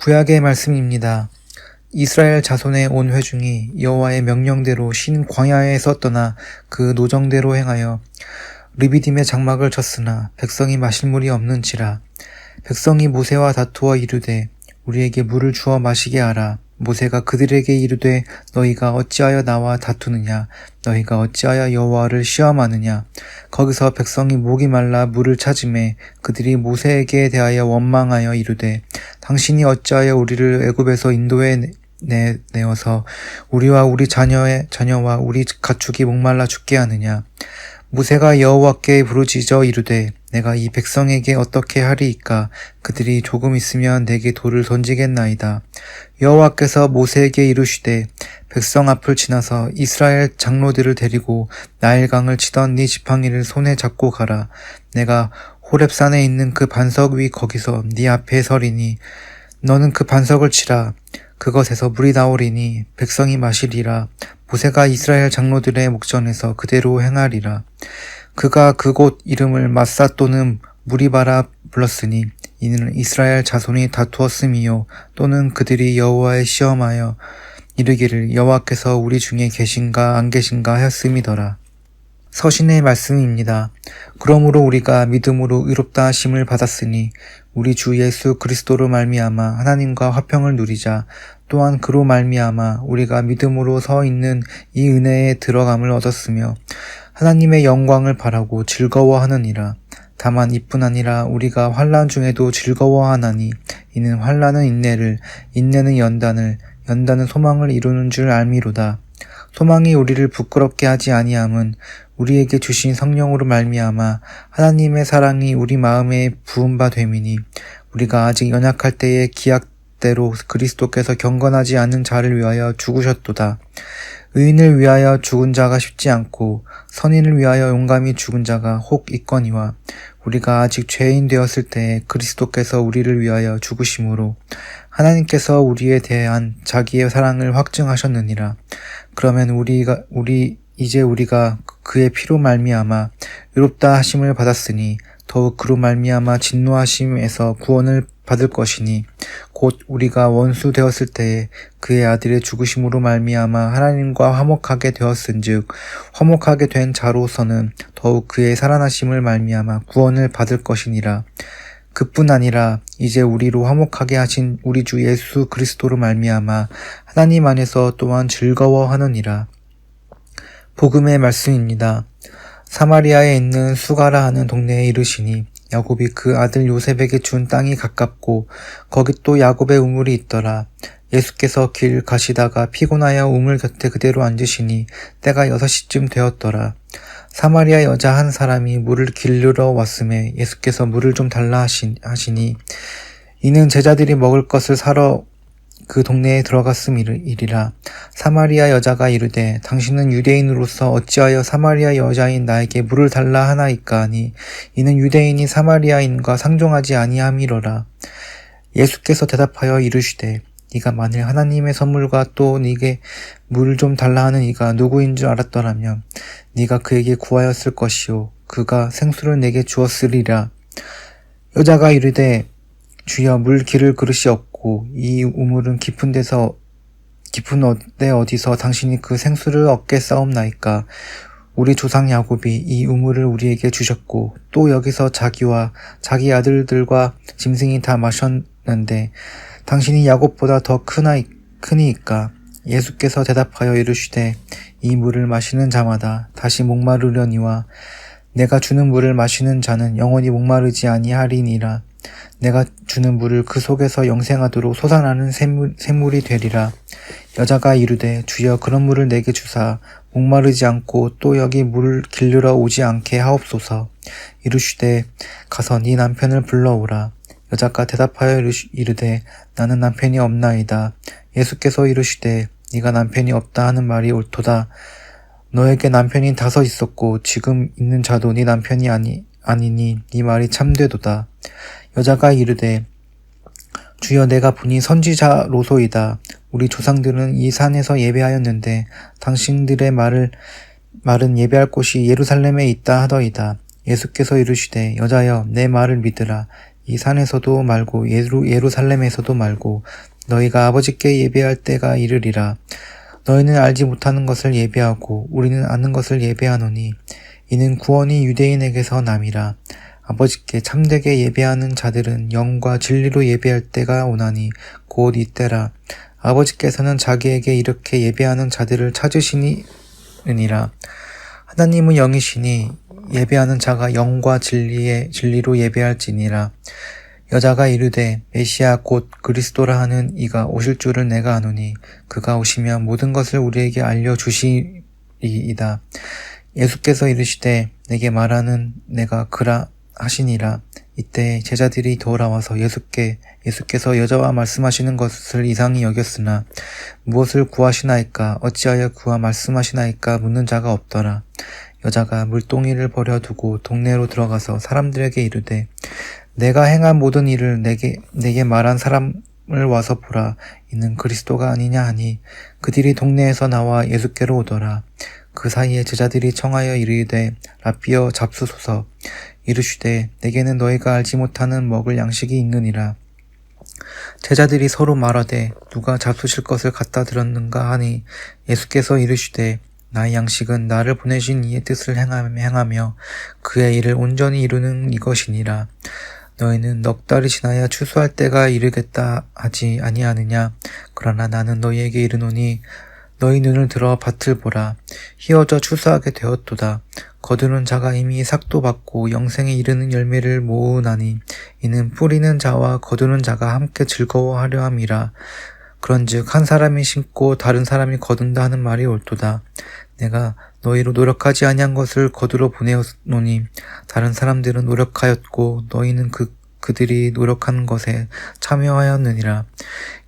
구약의 말씀입니다. 이스라엘 자손의 온 회중이 여호와의 명령대로 신 광야에서 떠나 그 노정대로 행하여 르비딤의 장막을 쳤으나 백성이 마실 물이 없는지라. 백성이 모세와 다투어 이르되 우리에게 물을 주어 마시게 하라. 모세가 그들에게 이르되 너희가 어찌하여 나와 다투느냐? 너희가 어찌하여 여호와를 시험하느냐? 거기서 백성이 목이 말라 물을 찾으매 그들이 모세에게 대하여 원망하여 이르되 당신이 어찌하여 우리를 애굽에서 인도해 내어서 우리와 우리 자녀와 우리 가축이 목말라 죽게 하느냐? 모세가 여호와께 부르짖어 이르되 내가 이 백성에게 어떻게 하리이까? 그들이 조금 있으면 내게 돌을 던지겠나이다. 여호와께서 모세에게 이르시되 백성 앞을 지나서 이스라엘 장로들을 데리고 나일강을 치던 네 지팡이를 손에 잡고 가라. 내가 호렙산에 있는 그 반석 위 거기서 네 앞에 서리니 너는 그 반석을 치라. 그것에서 물이 나오리니 백성이 마시리라. 모세가 이스라엘 장로들의 목전에서 그대로 행하리라. 그가 그곳 이름을 마사 또는 무리바라 불렀으니 이는 이스라엘 자손이 다투었음이요 또는 그들이 여호와의 시험하여 이르기를 여호와께서 우리 중에 계신가 안 계신가 하였음이더라. 서신의 말씀입니다. 그러므로 우리가 믿음으로 의롭다 하심을 받았으니 우리 주 예수 그리스도로 말미암아 하나님과 화평을 누리자. 또한 그로 말미암아 우리가 믿음으로 서 있는 이 은혜에 들어감을 얻었으며 하나님의 영광을 바라고 즐거워하느니라. 다만 이뿐 아니라 우리가 환난 중에도 즐거워하나니 이는 환난은 인내를, 인내는 연단을, 연단은 소망을 이루는 줄 알미로다. 소망이 우리를 부끄럽게 하지 아니함은 우리에게 주신 성령으로 말미암아 하나님의 사랑이 우리 마음에 부은 바 됨이니 우리가 아직 연약할 때에 기약대로 그리스도께서 경건하지 않은 자를 위하여 죽으셨도다. 의인을 위하여 죽은 자가 쉽지 않고 선인을 위하여 용감히 죽은 자가 혹 있거니와 우리가 아직 죄인 되었을 때에 그리스도께서 우리를 위하여 죽으심으로 하나님께서 우리에 대한 자기의 사랑을 확증하셨느니라. 그러면 우리가 그의 피로 말미암아 의롭다 하심을 받았으니 더욱 그로 말미암아 진노하심에서 구원을 받을 것이니 곧 우리가 원수 되었을 때에 그의 아들의 죽으심으로 말미암아 하나님과 화목하게 되었은즉 화목하게 된 자로서는 더욱 그의 살아나심을 말미암아 구원을 받을 것이니라. 그뿐 아니라 이제 우리로 화목하게 하신 우리 주 예수 그리스도로 말미암아 하나님 안에서 또한 즐거워하느니라. 복음의 말씀입니다. 사마리아에 있는 수가라 하는 동네에 이르시니 야곱이 그 아들 요셉에게 준 땅이 가깝고 거기 또 야곱의 우물이 있더라. 예수께서 길 가시다가 피곤하여 우물 곁에 그대로 앉으시니 때가 6시쯤 되었더라. 사마리아 여자 한 사람이 물을 길르러 왔음에 예수께서 물을 좀 달라 하시니 이는 제자들이 먹을 것을 사러 그 동네에 들어갔음이리라. 사마리아 여자가 이르되 당신은 유대인으로서 어찌하여 사마리아 여자인 나에게 물을 달라 하나이까 하니 이는 유대인이 사마리아인과 상종하지 아니함이로라. 예수께서 대답하여 이르시되 네가 만일 하나님의 선물과 또 네게 물을 좀 달라 하는 이가 누구인 줄 알았더라면 네가 그에게 구하였을 것이요 그가 생수를 내게 주었으리라. 여자가 이르되 주여 물 기를 그릇이 없고 이 우물은 깊은 데 어디서 당신이 그 생수를 얻게 싸움나이까. 우리 조상 야곱이 이 우물을 우리에게 주셨고 또 여기서 자기와 자기 아들들과 짐승이 다 마셨는데 당신이 야곱보다 더 크니이까. 예수께서 대답하여 이르시되 이 물을 마시는 자마다 다시 목마르려니와 내가 주는 물을 마시는 자는 영원히 목마르지 아니하리니라. 내가 주는 물을 그 속에서 영생하도록 솟아나는 샘물이 되리라. 여자가 이르되 주여 그런 물을 내게 주사 목마르지 않고 또 여기 물을 길르러 오지 않게 하옵소서. 이르시되 가서 네 남편을 불러오라. 여자가 대답하여 이르되 나는 남편이 없나이다. 예수께서 이르시되 네가 남편이 없다 하는 말이 옳도다. 너에게 남편이 5 있었고 지금 있는 자도 네 남편이 아니니 네 말이 참되도다. 여자가 이르되 주여 내가 보니 선지자로소이다. 우리 조상들은 이 산에서 예배하였는데 당신들의 말은 예배할 곳이 예루살렘에 있다 하더이다. 예수께서 이르시되 여자여 내 말을 믿으라. 이 산에서도 말고 예루살렘에서도 말고 너희가 아버지께 예배할 때가 이르리라. 너희는 알지 못하는 것을 예배하고 우리는 아는 것을 예배하노니 이는 구원이 유대인에게서 남이라. 아버지께 참되게 예배하는 자들은 영과 진리로 예배할 때가 오나니 곧 이때라. 아버지께서는 자기에게 이렇게 예배하는 자들을 찾으시니라. 하나님은 영이시니 예배하는 자가 영과 진리로 예배할지니라. 여자가 이르되 메시아 곧 그리스도라 하는 이가 오실 줄을 내가 아노니 그가 오시면 모든 것을 우리에게 알려주시리이다. 예수께서 이르시되 내게 말하는 내가 그라 하시니라. 이때 제자들이 돌아와서 예수께서 여자와 말씀하시는 것을 이상히 여겼으나 무엇을 구하시나이까 어찌하여 그와 말씀하시나이까 묻는 자가 없더라. 여자가 물동이를 버려두고 동네로 들어가서 사람들에게 이르되 내가 행한 모든 일을 내게 말한 사람을 와서 보라. 이는 그리스도가 아니냐 하니 그들이 동네에서 나와 예수께로 오더라. 그 사이에 제자들이 청하여 이르되 라삐어 잡수소서. 이르시되 내게는 너희가 알지 못하는 먹을 양식이 있느니라. 제자들이 서로 말하되 누가 잡수실 것을 갖다 들었는가 하니 예수께서 이르시되 나의 양식은 나를 보내신 이의 뜻을 행하며 그의 일을 온전히 이루는 이것이니라. 너희는 넉 달이 지나야 추수할 때가 이르겠다 하지 아니하느냐. 그러나 나는 너희에게 이르노니 너희 눈을 들어 밭을 보라. 희어져 추수하게 되었도다. 거두는 자가 이미 삭도 받고 영생에 이르는 열매를 모으나니 이는 뿌리는 자와 거두는 자가 함께 즐거워하려 함이라. 그런즉 한 사람이 심고 다른 사람이 거둔다 하는 말이 옳도다. 내가 너희로 노력하지 아니한 것을 거두러 보내었노니 다른 사람들은 노력하였고 너희는 그들이 노력한 것에 참여하였느니라.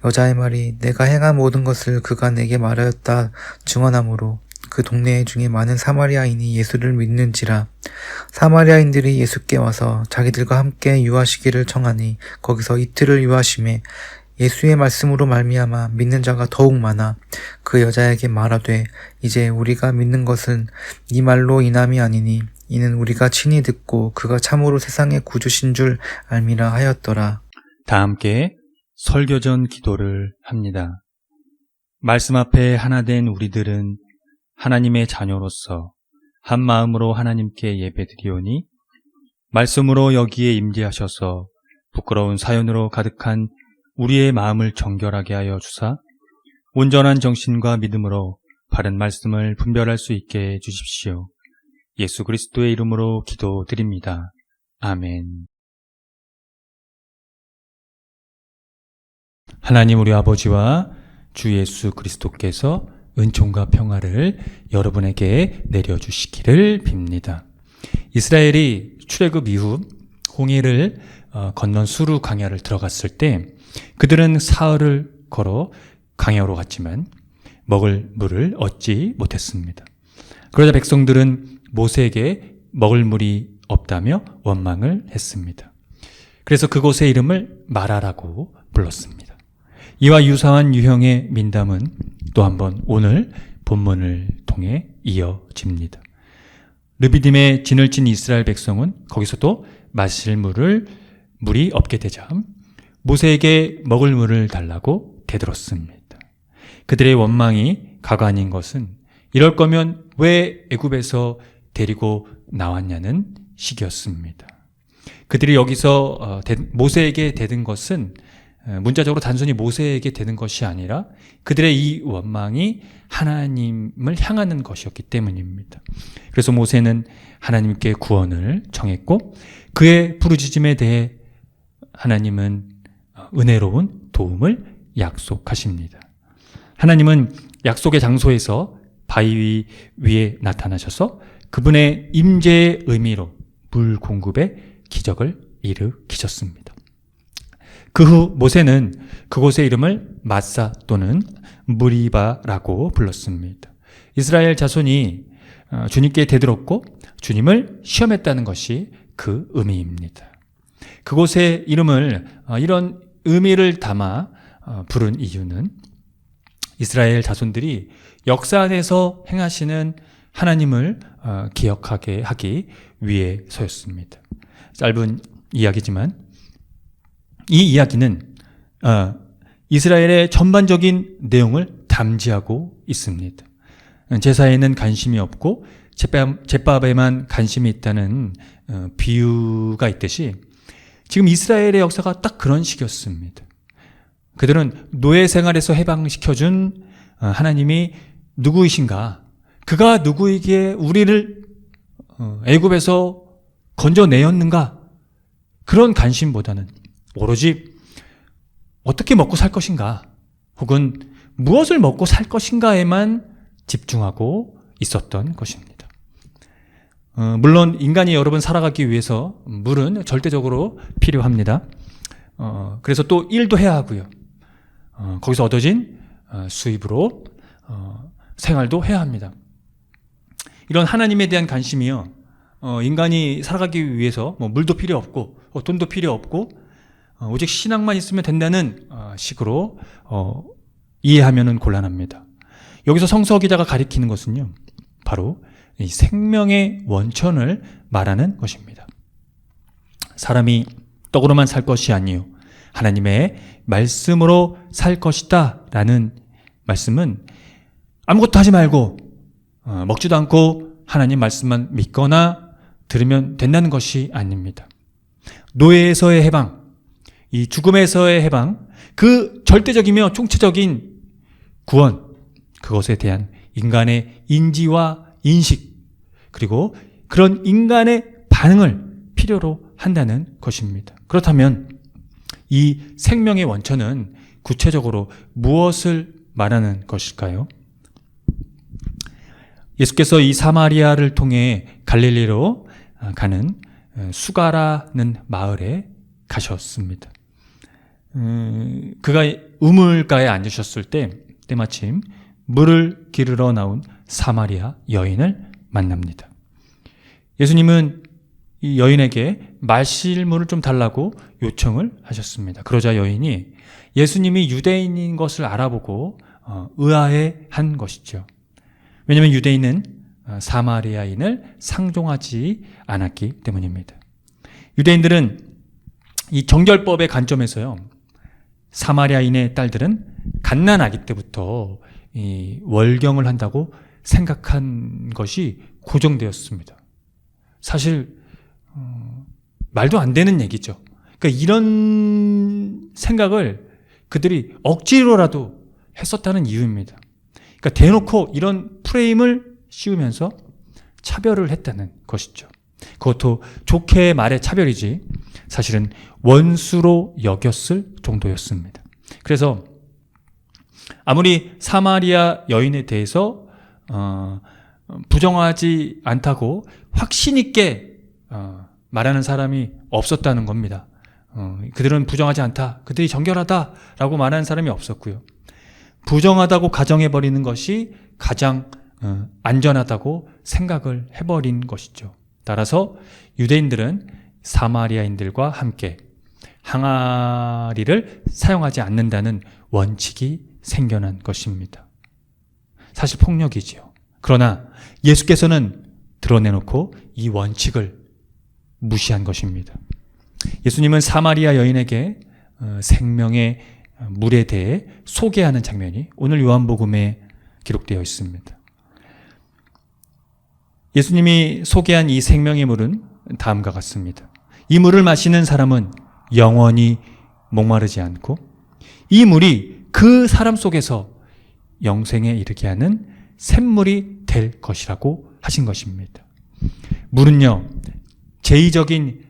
여자의 말이 내가 행한 모든 것을 그가 내게 말하였다 증언하므로 그 동네 중에 많은 사마리아인이 예수를 믿는지라. 사마리아인들이 예수께 와서 자기들과 함께 유하시기를 청하니 거기서 이틀을 유하심에 예수의 말씀으로 말미암아 믿는 자가 더욱 많아 그 여자에게 말하되 이제 우리가 믿는 것은 네 말로 인함이 아니니 이는 우리가 친히 듣고 그가 참으로 세상의 구주신 줄 알미라 하였더라. 다 함께 설교전 기도를 합니다. 말씀 앞에 하나 된 우리들은 하나님의 자녀로서 한 마음으로 하나님께 예배드리오니 말씀으로 여기에 임재하셔서 부끄러운 사연으로 가득한 우리의 마음을 정결하게 하여 주사 온전한 정신과 믿음으로 바른 말씀을 분별할 수 있게 해 주십시오. 예수 그리스도의 이름으로 기도드립니다. 아멘. 하나님 우리 아버지와 주 예수 그리스도께서 은총과 평화를 여러분에게 내려주시기를 빕니다. 이스라엘이 출애굽 이후 홍해를 건넌 수르 광야를 들어갔을 때 그들은 사흘을 걸어 광야로 갔지만 먹을 물을 얻지 못했습니다. 그러자 백성들은 모세에게 먹을 물이 없다며 원망을 했습니다. 그래서 그곳의 이름을 마라라고 불렀습니다. 이와 유사한 유형의 민담은 또 한번 오늘 본문을 통해 이어집니다. 르비딤에 진을 친 이스라엘 백성은 거기서도 마실 물이 없게 되자 모세에게 먹을 물을 달라고 대들었습니다. 그들의 원망이 가관인 것은 이럴 거면 왜 애굽에서 데리고 나왔냐는 식이었습니다. 그들이 여기서 모세에게 대든 것은 문자적으로 단순히 모세에게 대든 것이 아니라 그들의 이 원망이 하나님을 향하는 것이었기 때문입니다. 그래서 모세는 하나님께 구원을 청했고 그의 부르짖음에 대해 하나님은 은혜로운 도움을 약속하십니다. 하나님은 약속의 장소에서 바위 위에 나타나셔서 그분의 임재의 의미로 물 공급의 기적을 일으키셨습니다. 그 후 모세는 그곳의 이름을 마사 또는 무리바라고 불렀습니다. 이스라엘 자손이 주님께 대들었고 주님을 시험했다는 것이 그 의미입니다. 그곳의 이름을 이런 의미를 담아 부른 이유는 이스라엘 자손들이 역사 안에서 행하시는 하나님을 기억하게 하기 위해서였습니다. 짧은 이야기지만 이 이야기는 이스라엘의 전반적인 내용을 담지하고 있습니다. 제사에는 관심이 없고 제밥에만 관심이 있다는 비유가 있듯이 지금 이스라엘의 역사가 딱 그런 식이었습니다. 그들은 노예 생활에서 해방시켜준 하나님이 누구이신가? 그가 누구이기에 우리를 애굽에서 건져내었는가? 그런 관심보다는 오로지 어떻게 먹고 살 것인가? 혹은 무엇을 먹고 살 것인가에만 집중하고 있었던 것입니다. 물론 인간이 여러분 살아가기 위해서 물은 절대적으로 필요합니다. 그래서 또 일도 해야 하고요. 거기서 얻어진 수입으로 생활도 해야 합니다. 이런 하나님에 대한 관심이요, 인간이 살아가기 위해서 물도 필요 없고 돈도 필요 없고 오직 신앙만 있으면 된다는 식으로 이해하면 곤란합니다. 여기서 성서 기자가 가리키는 것은요, 바로 이 생명의 원천을 말하는 것입니다. 사람이 떡으로만 살 것이 아니요 하나님의 말씀으로 살 것이다 라는 말씀은 아무것도 하지 말고 먹지도 않고 하나님 말씀만 믿거나 들으면 된다는 것이 아닙니다. 노예에서의 해방, 이 죽음에서의 해방, 그 절대적이며 총체적인 구원, 그것에 대한 인간의 인지와 인식, 그리고 그런 인간의 반응을 필요로 한다는 것입니다. 그렇다면 이 생명의 원천은 구체적으로 무엇을 말하는 것일까요? 예수께서 이 사마리아를 통해 갈릴리로 가는 수가라는 마을에 가셨습니다. 그가 우물가에 앉으셨을 때 때마침 물을 기르러 나온 사마리아 여인을 만납니다. 예수님은 이 여인에게 마실 물을 좀 달라고 요청을 하셨습니다. 그러자 여인이 예수님이 유대인인 것을 알아보고 의아해한 것이죠. 왜냐하면 유대인은 사마리아인을 상종하지 않았기 때문입니다. 유대인들은 이 정결법의 관점에서요, 사마리아인의 딸들은 갓난아기 때부터 이 월경을 한다고 생각한 것이 고정되었습니다. 사실 말도 안 되는 얘기죠. 그러니까 이런 생각을 그들이 억지로라도 했었다는 이유입니다. 그러니까 대놓고 이런 프레임을 씌우면서 차별을 했다는 것이죠. 그것도 좋게 말해 차별이지 사실은 원수로 여겼을 정도였습니다. 그래서 아무리 사마리아 여인에 대해서 부정하지 않다고 확신 있게 말하는 사람이 없었다는 겁니다. 그들은 부정하지 않다, 그들이 정결하다라고 말하는 사람이 없었고요. 부정하다고 가정해버리는 것이 가장 안전하다고 생각을 해버린 것이죠. 따라서 유대인들은 사마리아인들과 함께 항아리를 사용하지 않는다는 원칙이 생겨난 것입니다. 사실 폭력이지요. 그러나 예수께서는 드러내놓고 이 원칙을 무시한 것입니다. 예수님은 사마리아 여인에게 생명의 물에 대해 소개하는 장면이 오늘 요한복음에 기록되어 있습니다. 예수님이 소개한 이 생명의 물은 다음과 같습니다. 이 물을 마시는 사람은 영원히 목마르지 않고 이 물이 그 사람 속에서 영생에 이르게 하는 샘물이 될 것이라고 하신 것입니다. 물은요, 제의적인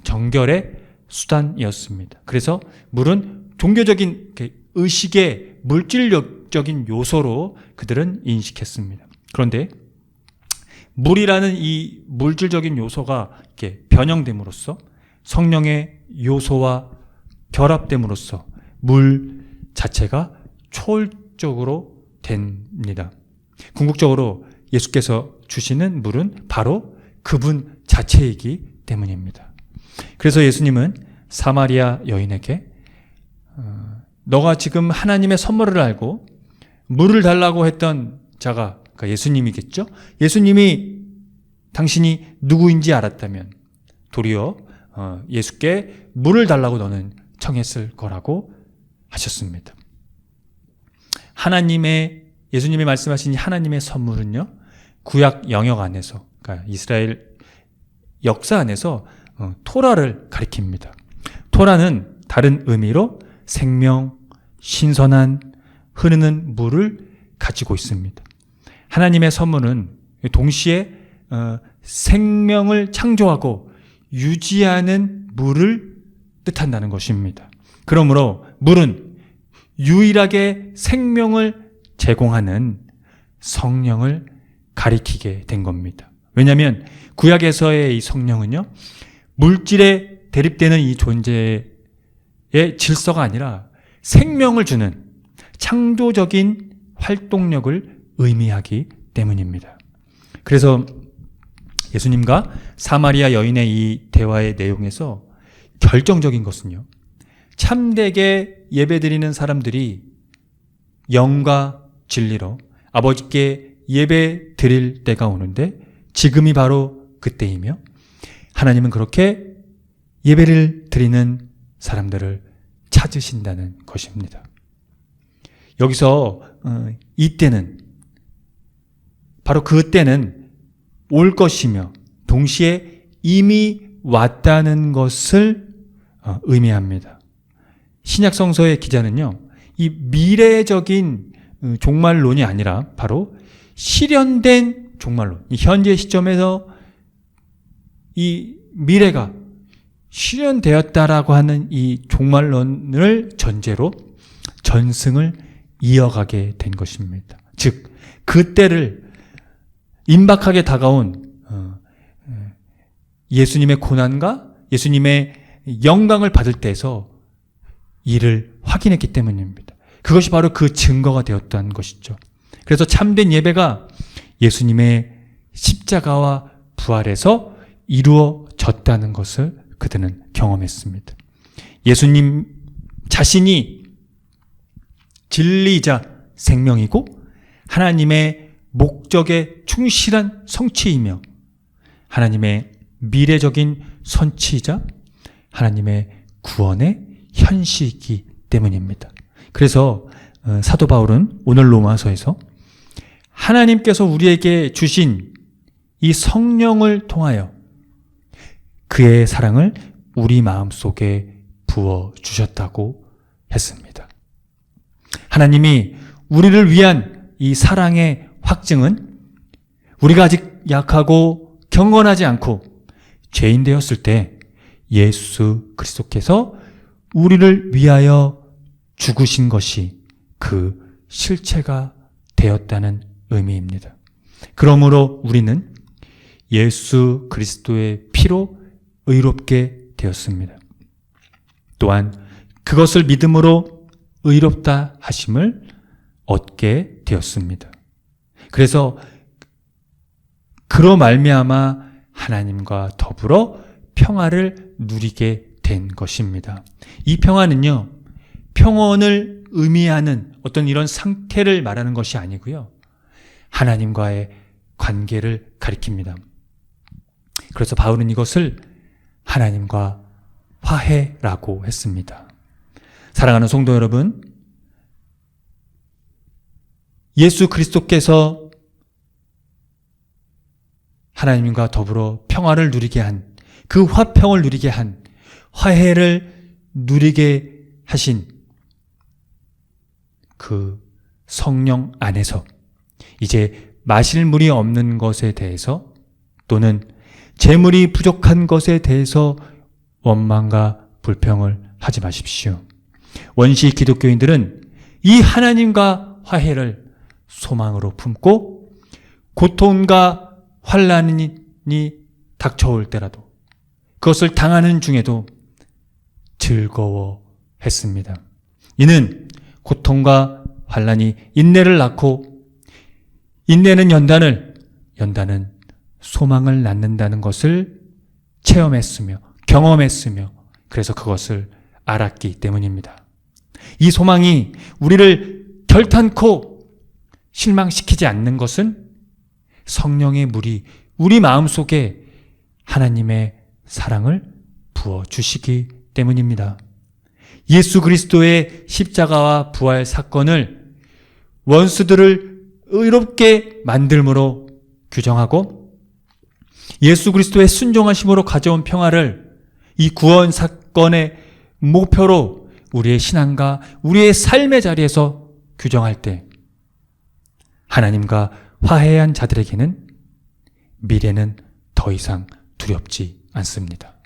정결의 수단이었습니다. 그래서 물은 종교적인 의식의 물질적인 요소로 그들은 인식했습니다. 그런데 물이라는 이 물질적인 요소가 이렇게 변형됨으로써 성령의 요소와 결합됨으로써 물 자체가 초월적으로 됩니다. 궁극적으로 예수께서 주시는 물은 바로 그분 자체이기 때문입니다. 그래서 예수님은 사마리아 여인에게 너가 지금 하나님의 선물을 알고 물을 달라고 했던 자가 그러니까 예수님이겠죠? 예수님이 당신이 누구인지 알았다면 도리어 예수께 물을 달라고 너는 청했을 거라고 하셨습니다. 예수님이 말씀하신 이 하나님의 선물은요, 구약 영역 안에서, 그러니까 이스라엘 역사 안에서 토라를 가리킵니다. 토라는 다른 의미로 생명, 신선한, 흐르는 물을 가지고 있습니다. 하나님의 선물은 동시에 생명을 창조하고 유지하는 물을 뜻한다는 것입니다. 그러므로 물은 유일하게 생명을 제공하는 성령을 가리키게 된 겁니다. 왜냐하면 구약에서의 이 성령은요, 물질에 대립되는 이 존재의 질서가 아니라 생명을 주는 창조적인 활동력을 의미하기 때문입니다. 그래서 예수님과 사마리아 여인의 이 대화의 내용에서 결정적인 것은요, 참되게 예배드리는 사람들이 영과 진리로 아버지께 예배 드릴 때가 오는데 지금이 바로 그때이며, 하나님은 그렇게 예배를 드리는 사람들을 찾으신다는 것입니다. 여기서 이때는, 바로 그때는 올 것이며 동시에 이미 왔다는 것을 의미합니다. 신약 성서의 기자는요, 이 미래적인 종말론이 아니라 바로 실현된 종말론, 이 현재 시점에서 이 미래가 실현되었다라고 하는 이 종말론을 전제로 전승을 이어가게 된 것입니다. 즉, 그때를 임박하게 다가온 예수님의 고난과 예수님의 영광을 받을 때에서 이를 확인했기 때문입니다. 그것이 바로 그 증거가 되었다는 것이죠. 그래서 참된 예배가 예수님의 십자가와 부활에서 이루어졌다는 것을 그들은 경험했습니다. 예수님 자신이 진리이자 생명이고 하나님의 목적에 충실한 성취이며 하나님의 미래적인 선취이자 하나님의 구원의 현시이기 때문입니다. 그래서 사도 바울은 오늘 로마서에서 하나님께서 우리에게 주신 이 성령을 통하여 그의 사랑을 우리 마음속에 부어주셨다고 했습니다. 하나님이 우리를 위한 이 사랑의 확증은 우리가 아직 약하고 경건하지 않고 죄인 되었을 때 예수 그리스도께서 우리를 위하여 죽으신 것이 그 실체가 되었다는 의미입니다. 그러므로 우리는 예수 그리스도의 피로 의롭게 되었습니다. 또한 그것을 믿음으로 의롭다 하심을 얻게 되었습니다. 그래서 그로 말미암아 하나님과 더불어 평화를 누리게 된 것입니다. 이 평화는요, 평온을 의미하는 어떤 이런 상태를 말하는 것이 아니고요, 하나님과의 관계를 가리킵니다. 그래서 바울은 이것을 하나님과 화해라고 했습니다. 사랑하는 성도 여러분, 예수 그리스도께서 하나님과 더불어 평화를 누리게 한, 그 화평을 누리게 한, 화해를 누리게 하신 그 성령 안에서 이제 마실 물이 없는 것에 대해서 또는 재물이 부족한 것에 대해서 원망과 불평을 하지 마십시오. 원시 기독교인들은 이 하나님과 화해를 소망으로 품고 고통과 환난이 닥쳐올 때라도 그것을 당하는 중에도 즐거워했습니다. 이는 고통과 환난이 인내를 낳고 인내는 연단을, 연단은 소망을 낳는다는 것을 체험했으며 경험했으며 그래서 그것을 알았기 때문입니다. 이 소망이 우리를 결탄코 실망시키지 않는 것은 성령의 물이 우리 마음속에 하나님의 사랑을 부어주시기 때문입니다. 예수 그리스도의 십자가와 부활 사건을 원수들을 의롭게 만들므로 규정하고 예수 그리스도의 순종하심으로 가져온 평화를 이 구원 사건의 목표로 우리의 신앙과 우리의 삶의 자리에서 규정할 때 하나님과 화해한 자들에게는 미래는 더 이상 두렵지 않습니다.